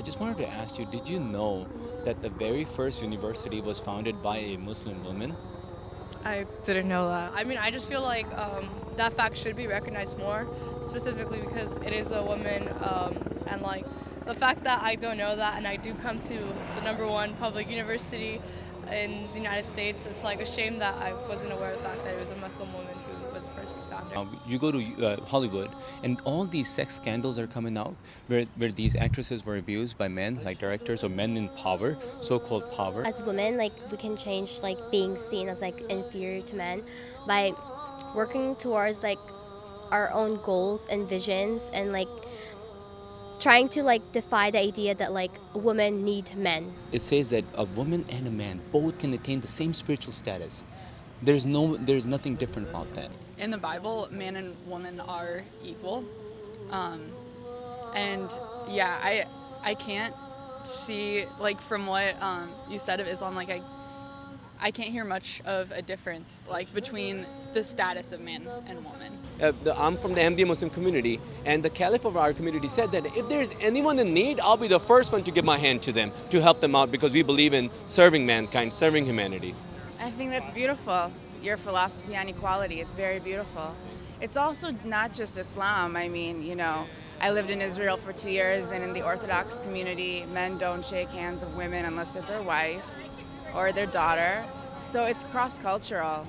just wanted to ask you, did you know that the very first university was founded by a Muslim woman? I didn't know that. I mean, I just feel like that fact should be recognized more, specifically because it is a woman, and like the fact that I don't know that and I do come to the number one public university in the United States, it's like a shame that I wasn't aware of the fact that it was a Muslim woman who was first founder. You go to Hollywood, and all these sex scandals are coming out where these actresses were abused by men, like directors or men in power, so-called power. As women, like we can change like being seen as like inferior to men by working towards like our own goals and visions and like trying to like defy the idea that like women need men. It says that a woman and a man both can attain the same spiritual status. There's nothing different about that. In the Bible, man and woman are equal. Um, and yeah, I can't see, like from what you said of Islam, like I can't hear much of a difference like between the status of man and woman. I'm from the Ahmadiyya Muslim community, and the caliph of our community said that if there's anyone in need, I'll be the first one to give my hand to them, to help them out, because we believe in serving mankind, serving humanity. I think that's beautiful. Your philosophy on equality, it's very beautiful. It's also not just Islam. I mean, you know, I lived in Israel for 2 years, and in the Orthodox community, men don't shake hands of women unless they're their wife or their daughter. So it's cross-cultural.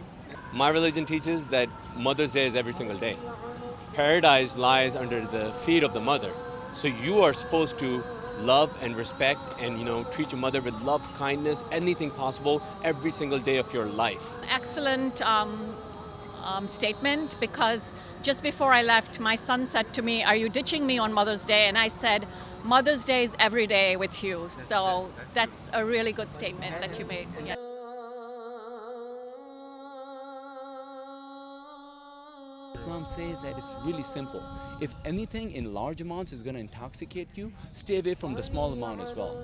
My religion teaches that Mother's Day is every single day. Paradise lies under the feet of the mother. So you are supposed to love and respect and, you know, treat your mother with love, kindness, anything possible every single day of your life. Excellent statement, because just before I left, my son said to me, "Are you ditching me on Mother's Day?" And I said, "Mother's Day is every day with you." So that's a really good statement that you make. Yeah. Islam says that it's really simple. If anything in large amounts is going to intoxicate you, stay away from the small amount as well.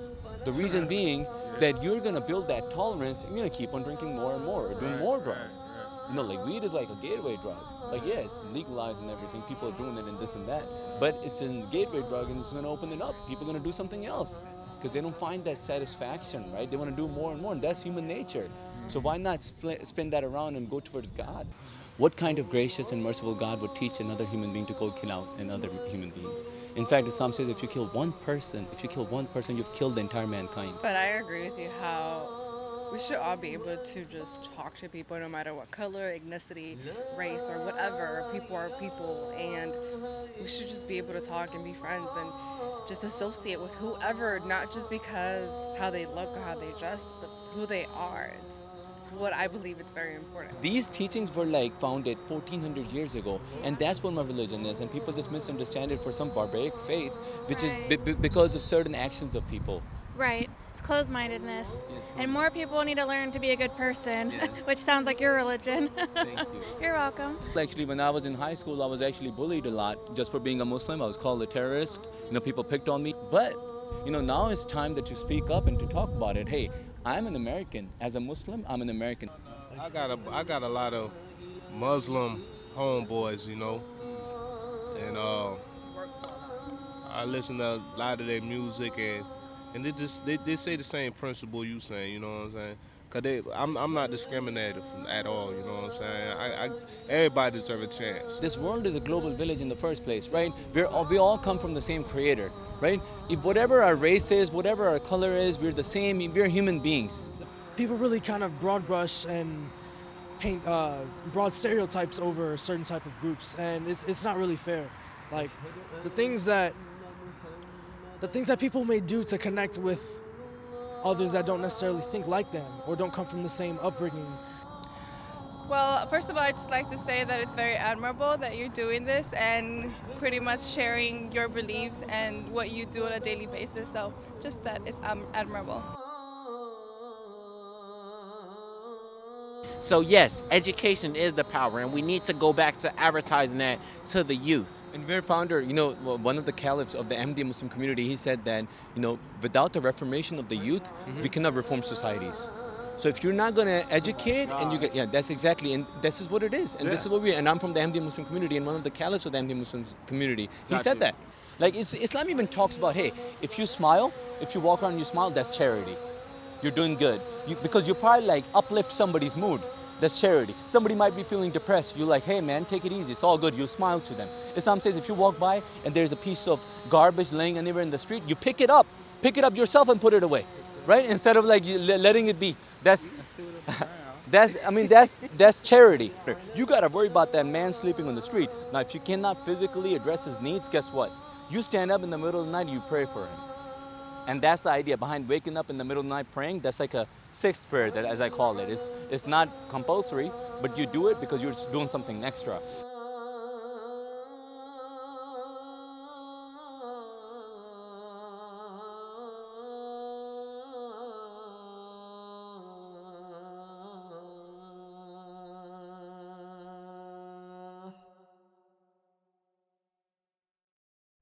The reason being that you're going to build that tolerance, and you're going to keep on drinking more and more, doing more drugs. You know, like weed is like a gateway drug. Like, yeah, it's legalized and everything, people are doing it and this and that, but it's a gateway drug and it's going to open it up. People are going to do something else because they don't find that satisfaction, right? They want to do more and more, and that's human nature. So why not spin that around and go towards God? What kind of gracious and merciful God would teach another human being to go kill out another human being? In fact, Islam says if you kill one person, you've killed the entire mankind. But I agree with you how we should all be able to just talk to people no matter what color, ethnicity, race, or whatever. People are people, and we should just be able to talk and be friends and just associate with whoever, not just because how they look or how they dress, but who they are. It's what I believe it's very important. These teachings were like founded 1400 years ago, and that's what my religion is, and people just misunderstand it for some barbaric faith, which is because of certain actions of people. Right. It's closed-mindedness. Yes. And more people need to learn to be a good person, which sounds like your religion. Thank you. You're welcome. Actually, when I was in high school, I was actually bullied a lot just for being a Muslim. I was called a terrorist. You know, people picked on me. But, you know, now it's time that you speak up and to talk about it. Hey, I'm an American. As a Muslim, I'm an American. I got a lot of Muslim homeboys, you know, and I listen to a lot of their music, and they say the same principle you saying, you know what I'm saying? Cause I'm not discriminative at all, you know what I'm saying? Everybody deserves a chance. This world is a global village in the first place, right? We all come from the same creator, right? If whatever our race is, whatever our color is, we're the same, we're human beings. People really kind of broad brush and paint broad stereotypes over certain type of groups, and it's not really fair. Like the things that people may do to connect with others that don't necessarily think like them or don't come from the same upbringing. Well, first of all, I'd just like to say that it's very admirable that you're doing this and pretty much sharing your beliefs and what you do on a daily basis. So just that it's admirable. So yes, education is the power, and we need to go back to advertising that to the youth. And their founder, you know, one of the caliphs of the Ahmadiyya Muslim community, he said that, you know, without the reformation of the youth, we cannot reform societies. So if you're not going to educate, and you get, yeah, that's exactly, and this is what it is. And this is what and I'm from the Ahmadiyya Muslim community, and one of the caliphs of the Ahmadiyya Muslim community, he said that. Like Islam even talks about, hey, if you smile, if you walk around and you smile, that's charity. You're doing good. Because you probably like uplift somebody's mood. That's charity. Somebody might be feeling depressed. You're like, hey man, take it easy. It's all good. You smile to them. Islam says if you walk by and there's a piece of garbage laying anywhere in the street, you pick it up. Pick it up yourself and put it away. Right? Instead of like letting it be. That's charity. You gotta worry about that man sleeping on the street. Now if you cannot physically address his needs, guess what? You stand up in the middle of the night and you pray for him. And that's the idea behind waking up in the middle of the night praying. That's like a sixth prayer, that, as I call it. It's not compulsory, but you do it because you're doing something extra.